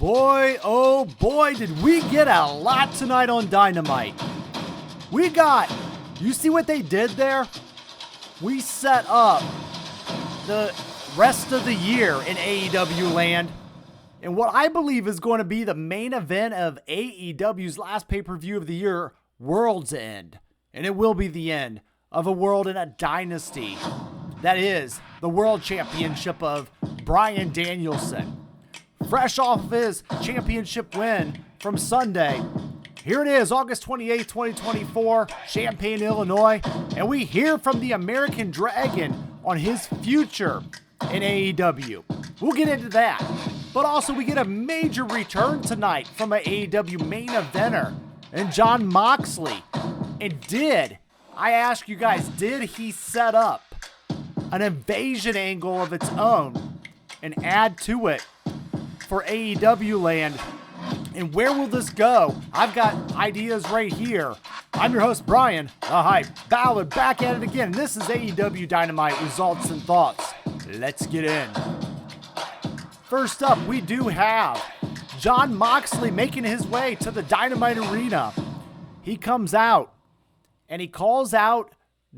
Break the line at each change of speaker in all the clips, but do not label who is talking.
Boy, oh boy, did we get a lot tonight on Dynamite. You see what they did there? We set up the rest of the year in AEW land. And what I believe is going to be the main event of AEW's last pay-per-view of the year, World's End. And it will be the end of a world and a dynasty. That is the World Championship of Bryan Danielson. Fresh off of his championship win from Sunday, here it is, August 28th, 2024, Champaign, Illinois, and we hear from the American Dragon on his future in AEW. We'll get into that, but also we get a major return tonight from an AEW main eventer and Jon Moxley. And I ask you guys, did he set up an invasion angle of its own and add to it for AEW land? And where will this go? I've got ideas right here. I'm your host, Bryan, the Hype Ballard, back at it again. And this is AEW Dynamite Results and Thoughts. Let's get in. First up, we do have Jon Moxley making his way to the Dynamite Arena. He comes out and he calls out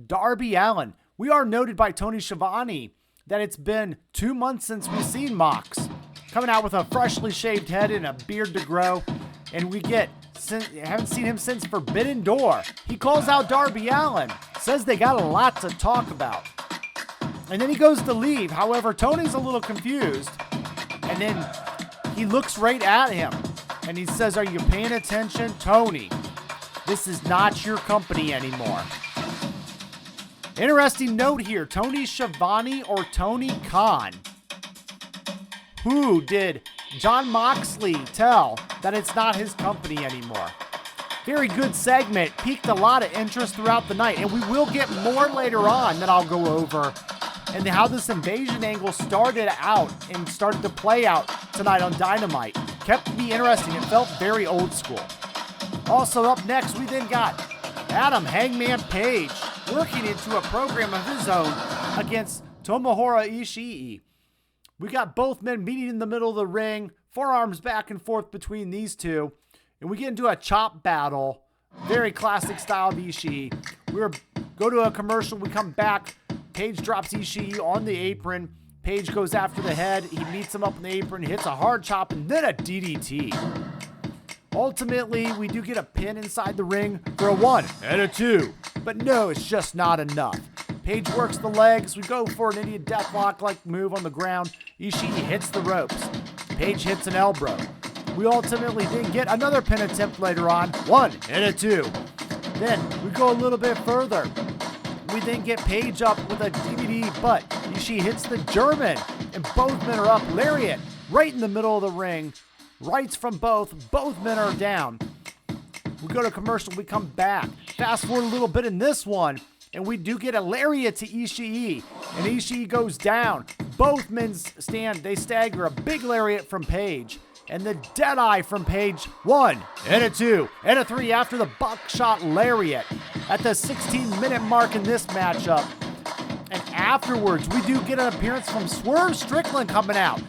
Darby Allin. We are noted by Tony Schiavone that it's been 2 months since we've seen Mox. Coming out with a freshly shaved head and a beard to grow. And haven't seen him since Forbidden Door. He calls out Darby Allin. Says they got a lot to talk about. And then he goes to leave. However, Tony's a little confused. And then he looks right at him. And he says, "Are you paying attention? Tony, this is not your company anymore." Interesting note here. Tony Schiavone or Tony Khan? Who did Jon Moxley tell that it's not his company anymore? Very good segment. Piqued a lot of interest throughout the night. And we will get more later on that I'll go over. And how this invasion angle started out and started to play out tonight on Dynamite. Kept me interesting. It felt very old school. Also up next, we then got Adam Hangman Page working into a program of his own against Tomohiro Ishii. We got both men meeting in the middle of the ring, forearms back and forth between these two, and we get into a chop battle, very classic style of Ishii. Go to a commercial, we come back, Page drops Ishii on the apron, Page goes after the head, he meets him up on the apron, hits a hard chop, and then a DDT. Ultimately, we do get a pin inside the ring for a 1 and a 2, but no, it's just not enough. Page works the legs. We go for an Indian Deathlock-like move on the ground. Ishii hits the ropes. Page hits an elbow. We ultimately did get another pin attempt later on. 1 and a 2. Then we go a little bit further. We then get Page up with a DVD, but Ishii hits the German, and both men are up. Lariat right in the middle of the ring. Rights from both. Both men are down. We go to commercial. We come back. Fast forward a little bit in this one. And we do get a lariat to Ishii. And Ishii goes down. Both men they stagger. A big lariat from Page. And the Deadeye from Page. 1 and a 2 and a 3 after the buckshot lariat. At the 16-minute mark in this matchup. And afterwards, we do get an appearance from Swerve Strickland coming out.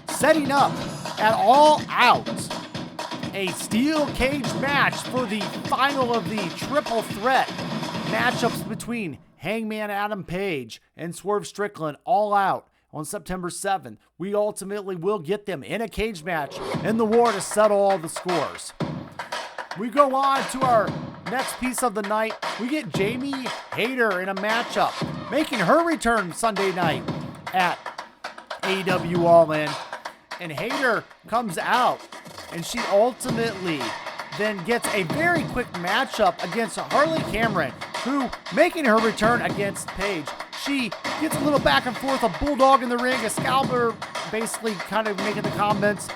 Setting up at All Out a steel cage match for the final of the triple threat matchups between Hangman Adam Page and Swerve Strickland. All Out on September 7th. We ultimately will get them in a cage match in the war to settle all the scores. We go on to our next piece of the night. We get Jamie Hayter in a matchup, making her return Sunday night at AEW All In. And Hayter comes out, and she ultimately then gets a very quick matchup against Harley Cameron, who, making her return against Page, she gets a little back and forth, a bulldog in the ring, Excalibur basically kind of making the comments,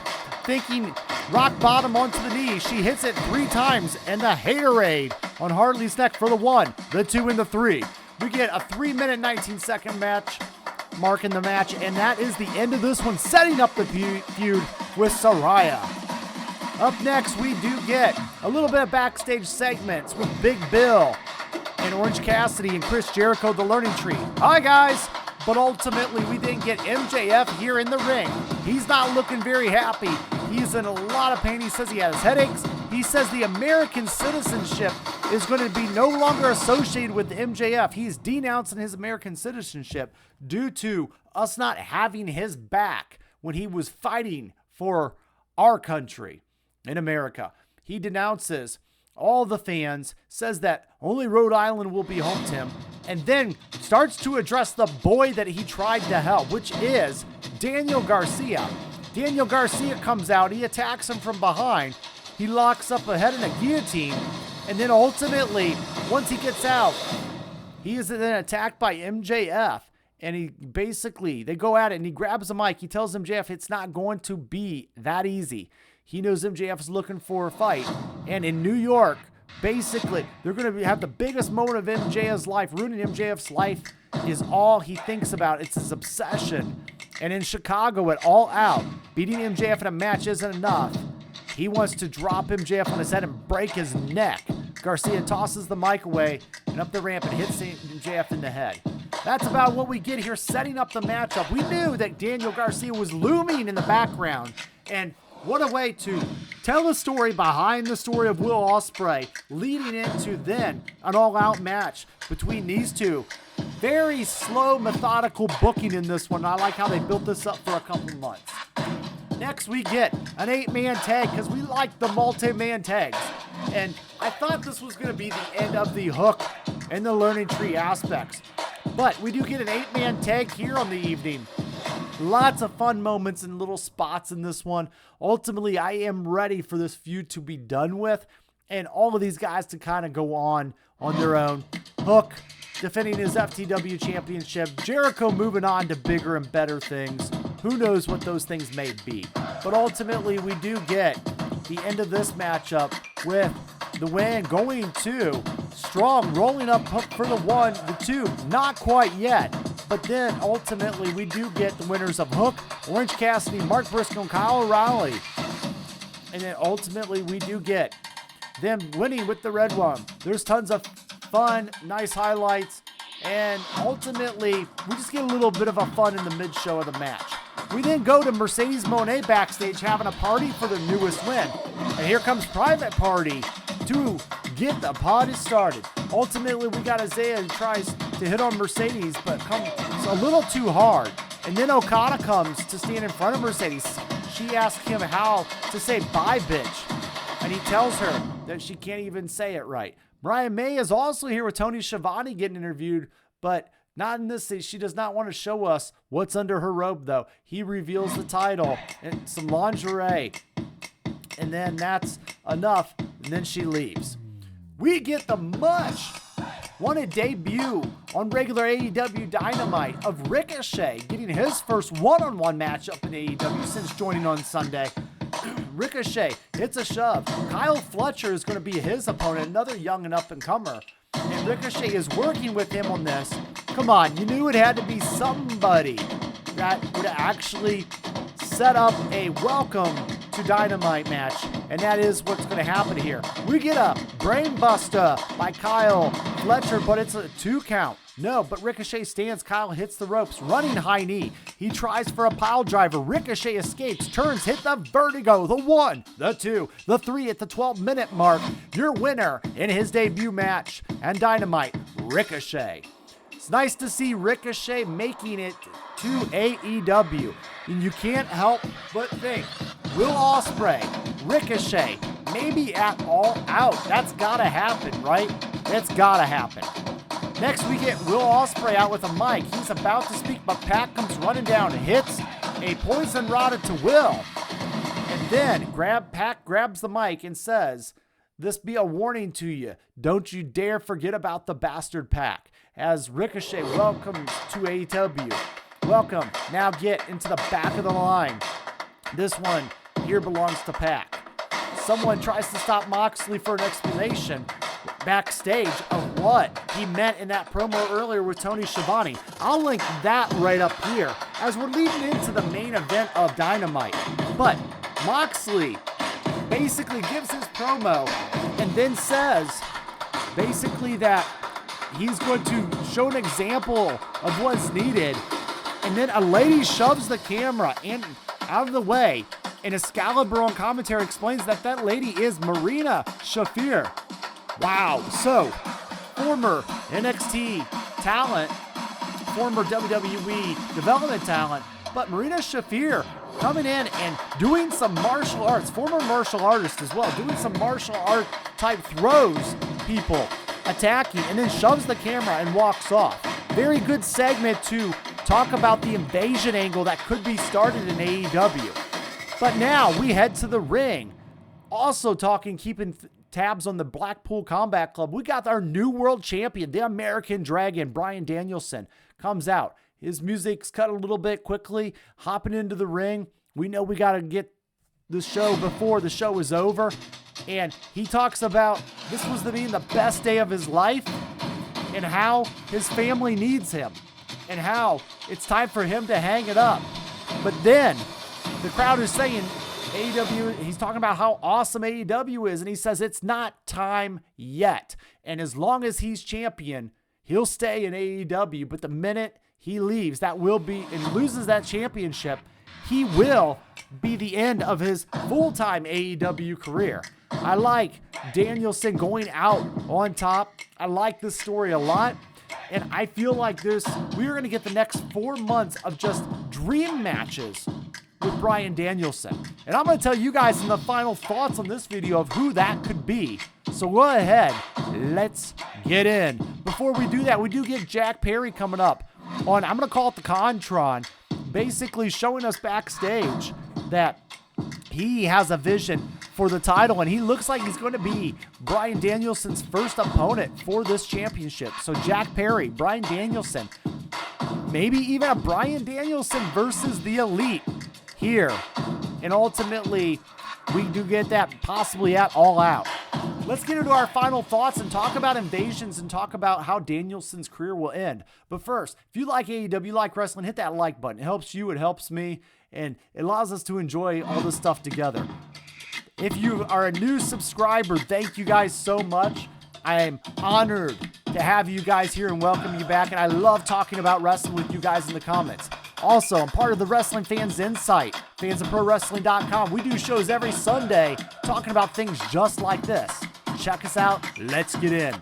thinking rock bottom onto the knee. She hits it 3 times, and the Haterade on Harley's neck for the 1, the 2, and the 3. We get a 3-minute, 19-second match, marking the match, and that is the end of this one, setting up the feud with Saraya. Up next, we do get a little bit of backstage segments with Big Bill and Orange Cassidy and Chris Jericho, the Learning Tree. Hi guys, But ultimately, we didn't get MJF here in the ring. He's not looking very happy. He's in a lot of pain. He says he has headaches. He says the American citizenship is going to be no longer associated with MJF. He's denouncing his American citizenship due to us not having his back when he was fighting for our country in America. He denounces all the fans, says that only Rhode Island will be home to him, and then starts to address the boy that he tried to help, which is Daniel Garcia. Daniel Garcia comes out, he attacks him from behind, he locks up a head in a guillotine, and then ultimately, once he gets out, he is then attacked by MJF, and they go at it, and he grabs the mic, he tells MJF it's not going to be that easy. He knows MJF is looking for a fight. And in New York, basically, they're going to have the biggest moment of MJF's life. Ruining MJF's life is all he thinks about. It's his obsession. And in Chicago, at All Out, beating MJF in a match isn't enough. He wants to drop MJF on his head and break his neck. Garcia tosses the mic away and up the ramp and hits MJF in the head. That's about what we get here, setting up the matchup. We knew that Daniel Garcia was looming in the background. And what a way to tell the story behind the story of Will Ospreay, leading into then an all-out match between these two. Very slow, methodical booking in this one. I like how they built this up for a couple months. Next, we get an 8-man tag because we like the multi-man tags. And I thought this was going to be the end of the hook and the learning tree aspects. But we do get an 8-man tag here on the evening. Lots of fun moments and little spots in this one. Ultimately, I am ready for this feud to be done with and all of these guys to kind of go on their own. Hook defending his FTW championship. Jericho moving on to bigger and better things. Who knows what those things may be. But ultimately, we do get the end of this matchup with the win going to Strong, rolling up for the 1, the 2. Not quite yet. But then, ultimately, we do get the winners of Hook, Orange Cassidy, Mark Briscoe, and Kyle O'Reilly. And then, ultimately, we do get them winning with the red one. There's tons of fun, nice highlights. And, ultimately, we just get a little bit of a fun in the mid-show of the match. We then go to Mercedes Moné backstage having a party for their newest win. And here comes Private Party to get the party started. Ultimately, we got Isaiah who tries to hit on Mercedes, but comes a little too hard. And then Okada comes to stand in front of Mercedes. She asks him how to say bye, bitch. And he tells her that she can't even say it right. Brian May is also here with Tony Schiavone getting interviewed, but not in this. She does not want to show us what's under her robe, though. He reveals the title and some lingerie. And then that's enough. And then she leaves. We get the much wanted debut on regular AEW Dynamite of Ricochet getting his first one-on-one matchup in AEW since joining on Sunday. Ricochet hits a shove. Kyle Fletcher is going to be his opponent, another young and up-and-comer. And Ricochet is working with him on this. Come on, you knew it had to be somebody that would actually set up a welcome to Dynamite match, and that is what's going to happen here. We get a brainbuster by Kyle Fletcher, but it's a 2 count. No, but Ricochet stands. Kyle hits the ropes, running high knee. He tries for a pile driver. Ricochet escapes, turns, hit the vertigo. The 1, the 2, the 3 at the 12-minute mark. Your winner in his debut match and Dynamite, Ricochet. It's nice to see Ricochet making it to AEW. And you can't help but think, Will Ospreay, Ricochet, maybe at All Out. That's got to happen, right? That's got to happen. Next, we get Will Ospreay out with a mic. He's about to speak, but Pac comes running down and hits a poison rod to Will. And then Pac grabs the mic and says, "This be a warning to you. Don't you dare forget about the bastard Pac." As Ricochet welcomes to AEW. Welcome. Now get into the back of the line. This one here belongs to Pac. Someone tries to stop Moxley for an explanation backstage of what he meant in that promo earlier with Tony Schiavone. I'll link that right up here as we're leading into the main event of Dynamite. But Moxley basically gives his promo and then says basically that he's going to show an example of what's needed And then a lady shoves the camera and out of the way. And Excalibur on commentary explains that that lady is Marina Shafir. Wow. So, former NXT talent, former WWE development talent, but Marina Shafir coming in and doing some martial arts, former martial artist as well, doing some martial art type throws, people attacking, and then shoves the camera and walks off. Very good segment to talk about the invasion angle that could be started in AEW. But now we head to the ring. Also talking, keeping tabs on the Blackpool Combat Club. We got our new world champion, the American Dragon, Bryan Danielson, comes out. His music's cut a little bit quickly, hopping into the ring. We know we got to get the show before the show is over. And he talks about this was being the best day of his life and how his family needs him and how it's time for him to hang it up. But then the crowd is saying AEW, he's talking about how awesome AEW is, and he says it's not time yet. And as long as he's champion, he'll stay in AEW. But the minute he leaves, that will be, and loses that championship, he will be the end of his full-time AEW career. I like Danielson going out on top. I like this story a lot. And I feel like we're going to get the next 4 months of just dream matches with Bryan Danielson. And I'm going to tell you guys in the final thoughts on this video of who that could be. So go ahead, let's get in. Before we do that, we do get Jack Perry coming up on, I'm going to call it the Contron, basically showing us backstage that he has a vision for the title, and he looks like he's going to be Bryan Danielson's first opponent for this championship. So Jack Perry, Bryan Danielson, maybe even a Bryan Danielson versus the Elite here. And ultimately, we do get that possibly at All Out. Let's get into our final thoughts and talk about invasions and talk about how Danielson's career will end. But first, if you like AEW, you like wrestling, hit that like button. It helps you, it helps me, and it allows us to enjoy all this stuff together. If you are a new subscriber, thank you guys so much. I am honored to have you guys here and welcome you back, and I love talking about wrestling with you guys in the comments. Also, I'm part of the Wrestling Fans Insight, fans of ProWrestling.com. We do shows every Sunday talking about things just like this. Check us out. Let's get in.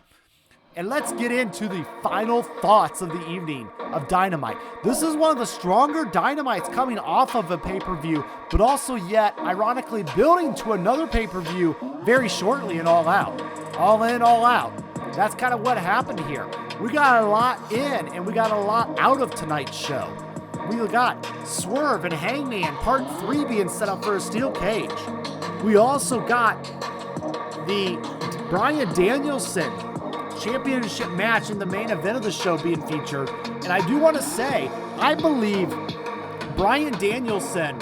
And let's get into the final thoughts of the evening of Dynamite. This is one of the stronger Dynamites coming off of a pay-per-view, but also yet, ironically, building to another pay-per-view very shortly in All Out. All in, all out. That's kind of what happened here. We got a lot in, and we got a lot out of tonight's show. We got Swerve and Hangman Part 3 being set up for a steel cage. We also got the Bryan Danielson championship match in the main event of the show being featured. And I do want to say, I believe Bryan Danielson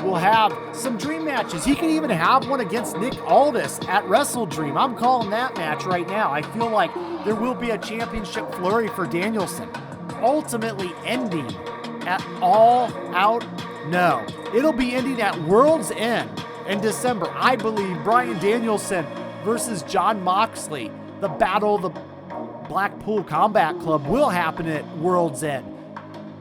will have some dream matches. He can even have one against Nick Aldis at Wrestle Dream. I'm calling that match right now. I feel like there will be a championship flurry for Danielson. Ultimately ending at All Out? No. It'll be ending at World's End in December. I believe Bryan Danielson versus Jon Moxley. The Battle of the Blackpool Combat Club will happen at World's End.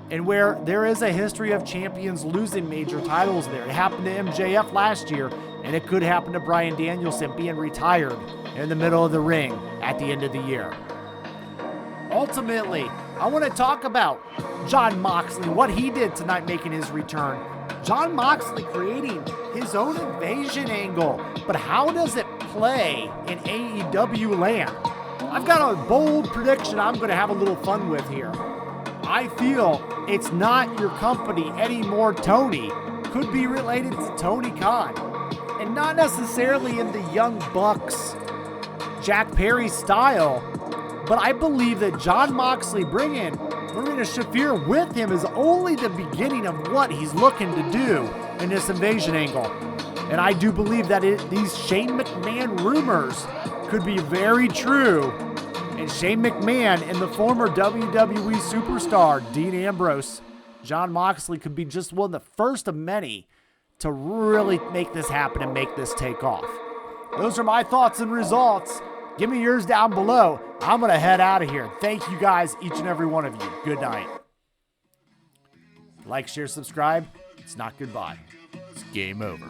And where there is a history of champions losing major titles there. It happened to MJF last year, and it could happen to Bryan Danielson being retired in the middle of the ring at the end of the year. Ultimately, I want to talk about Jon Moxley, what he did tonight making his return. Jon Moxley creating his own invasion angle, but how does it play in AEW land? I've got a bold prediction I'm going to have a little fun with here. I feel it's not your company anymore, Tony. Could be related to Tony Khan. And not necessarily in the Young Bucks, Jack Perry style, but I believe that Jon Moxley bringing Marina Shafir with him is only the beginning of what he's looking to do in this invasion angle. And I do believe that these Shane McMahon rumors could be very true. And Shane McMahon and the former WWE superstar Dean Ambrose, Jon Moxley could be just one of the first of many to really make this happen and make this take off. Those are my thoughts and results. Give me yours down below. I'm going to head out of here. Thank you guys, each and every one of you. Good night. Like, share, subscribe. It's not goodbye. It's game over.